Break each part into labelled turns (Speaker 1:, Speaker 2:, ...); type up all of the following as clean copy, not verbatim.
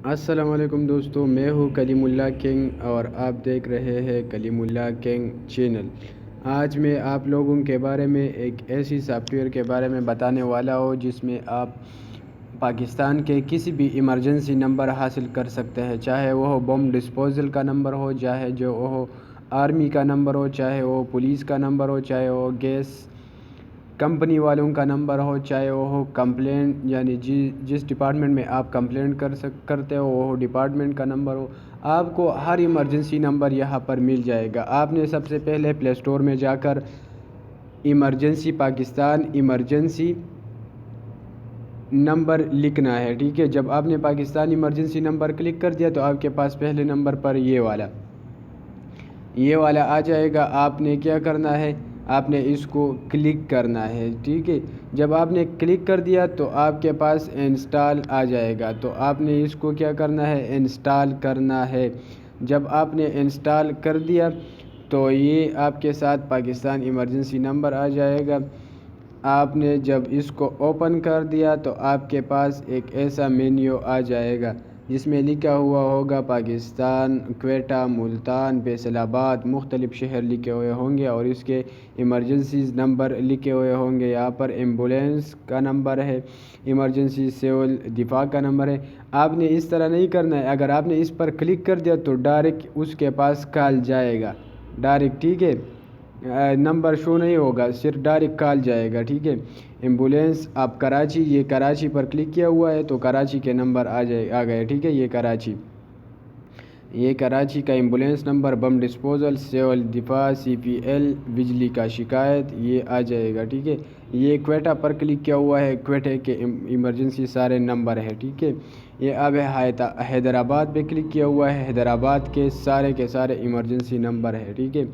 Speaker 1: السلام علیکم دوستو، میں ہوں کلیم اللہ کنگ اور آپ دیکھ رہے ہیں کلیم اللہ کنگ چینل۔ آج میں آپ لوگوں کے بارے میں ایک ایسی سافٹ ویئر کے بارے میں بتانے والا ہوں جس میں آپ پاکستان کے کسی بھی ایمرجنسی نمبر حاصل کر سکتے ہیں، چاہے وہ بم ڈسپوزل کا نمبر ہو، چاہے جو وہ آرمی کا نمبر ہو، چاہے وہ پولیس کا نمبر ہو، چاہے وہ گیس کمپنی والوں کا نمبر ہو، چاہے وہ کمپلینٹ یعنی جس ڈپارٹمنٹ میں آپ کمپلینٹ کرتے ہو وہ ڈپارٹمنٹ کا نمبر ہو، آپ کو ہر ایمرجنسی نمبر یہاں پر مل جائے گا۔ آپ نے سب سے پہلے پلے اسٹور میں جا کر ایمرجنسی پاکستان ایمرجنسی نمبر لکھنا ہے، ٹھیک ہے۔ جب آپ نے پاکستان ایمرجنسی نمبر کلک کر دیا تو آپ کے پاس پہلے نمبر پر یہ والا آ جائے گا۔ آپ نے کیا کرنا ہے، آپ نے اس کو کلک کرنا ہے، ٹھیک ہے۔ جب آپ نے کلک کر دیا تو آپ کے پاس انسٹال آ جائے گا، تو آپ نے اس کو کیا کرنا ہے، انسٹال کرنا ہے۔ جب آپ نے انسٹال کر دیا تو یہ آپ کے ساتھ پاکستان ایمرجنسی نمبر آ جائے گا۔ آپ نے جب اس کو اوپن کر دیا تو آپ کے پاس ایک ایسا مینیو آ جائے گا جس میں لکھا ہوا ہوگا پاکستان، کوئٹہ، ملتان، فیصل آباد، مختلف شہر لکھے ہوئے ہوں گے اور اس کے ایمرجنسیز نمبر لکھے ہوئے ہوں گے۔ یہاں پر ایمبولینس کا نمبر ہے، ایمرجنسی سول دفاع کا نمبر ہے۔ آپ نے اس طرح نہیں کرنا ہے، اگر آپ نے اس پر کلک کر دیا تو ڈائریکٹ اس کے پاس کال جائے گا، ڈائریکٹ، ٹھیک ہے۔ نمبر شو نہیں ہوگا، صرف ڈائریکٹ کال جائے گا، ٹھیک ہے۔ ایمبولینس آپ کراچی، یہ کراچی پر کلک کیا ہوا ہے تو کراچی کے نمبر آ گئے، ٹھیک ہے۔ یہ کراچی کا ambulance number, bomb disposal, civil دفاع، سی پی ایل، بجلی کا شکایت، یہ آ جائے گا، ٹھیک ہے۔ یہ کوئٹہ پر کلک کیا ہوا ہے، کوئٹہ کے ایمرجنسی سارے نمبر ہے، ٹھیک ہے۔ یہ اب حیدرآباد پہ کلک کیا ہوا ہے، حیدرآباد کے سارے ایمرجنسی نمبر ہے، ٹھیک ہے۔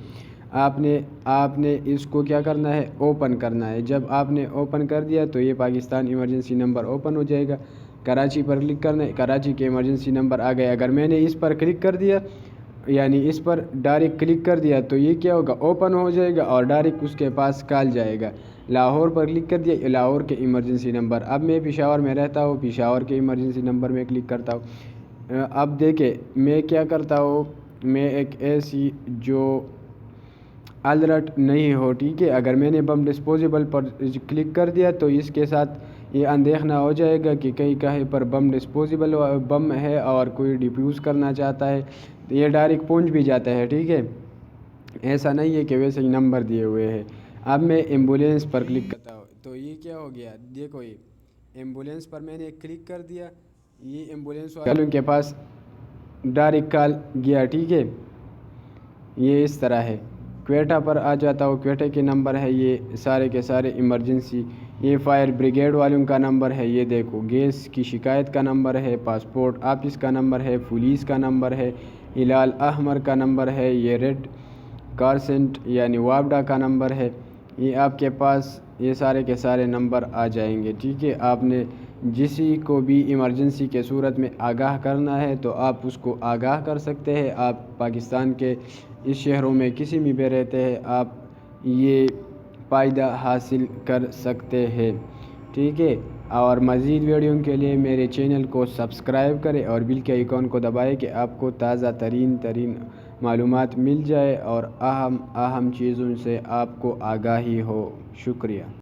Speaker 1: آپ نے اس کو کیا کرنا ہے، اوپن کرنا ہے۔ جب آپ نے اوپن کر دیا تو یہ پاکستان ایمرجنسی نمبر اوپن ہو جائے گا۔ کراچی پر کلک کرنا ہے، کراچی کے ایمرجنسی نمبر آ گئے۔ اگر میں نے اس پر کلک کر دیا یعنی اس پر ڈائریکٹ کلک کر دیا تو یہ کیا ہوگا، اوپن ہو جائے گا اور ڈائریکٹ اس کے پاس کال جائے گا۔ لاہور پر کلک کر دیا، لاہور کے ایمرجنسی نمبر، اب میں پشاور میں رہتا ہوں، پشاور کے ایمرجنسی نمبر میں کلک کرتا ہوں۔ اب دیکھیں میں کیا کرتا ہوں، میں ایک ایسی جو الرٹ نہیں ہو، ٹھیک ہے۔ اگر میں نے بم ڈسپوزیبل پر کلک کر دیا تو اس کے ساتھ یہ اندیکھنا ہو جائے گا کہ کہیں پر بم ڈسپوزیبل بم ہے اور کوئی ڈیفیوز کرنا چاہتا ہے، یہ ڈائریکٹ پہنچ بھی جاتا ہے، ٹھیک ہے۔ ایسا نہیں ہے کہ ویسے ہی نمبر دیے ہوئے ہیں۔ اب میں ایمبولینس پر کلک کرتا ہوں تو یہ کیا ہو گیا، دیکھو یہ ایمبولینس پر میں نے کلک کر دیا، یہ ایمبولینس والوں کے پاس ڈائریکٹ کال گیا، ٹھیک ہے۔ یہ اس طرح ہے۔ کوئٹہ پر آ جاتا ہوں، کوئٹہ کے نمبر ہے یہ سارے ایمرجنسی۔ یہ فائر بریگیڈ والوں کا نمبر ہے، یہ دیکھو گیس کی شکایت کا نمبر ہے، پاسپورٹ آفس کا نمبر ہے، پولیس کا نمبر ہے، ہلال احمر کا نمبر ہے، یہ ریڈ کارسنٹ یعنی وابڈا کا نمبر ہے۔ یہ آپ کے پاس یہ سارے نمبر آ جائیں گے، ٹھیک ہے۔ آپ نے جسی کو بھی ایمرجنسی کے صورت میں آگاہ کرنا ہے تو آپ اس کو آگاہ کر سکتے ہیں۔ آپ پاکستان کے اس شہروں میں کسی بھی پہ رہتے ہیں، آپ یہ فائدہ حاصل کر سکتے ہیں، ٹھیک ہے۔ اور مزید ویڈیو کے لیے میرے چینل کو سبسکرائب کریں اور بیل کے آئیکن کو دبائیں کہ آپ کو تازہ ترین معلومات مل جائے اور اہم چیزوں سے آپ کو آگاہی ہو۔ شکریہ۔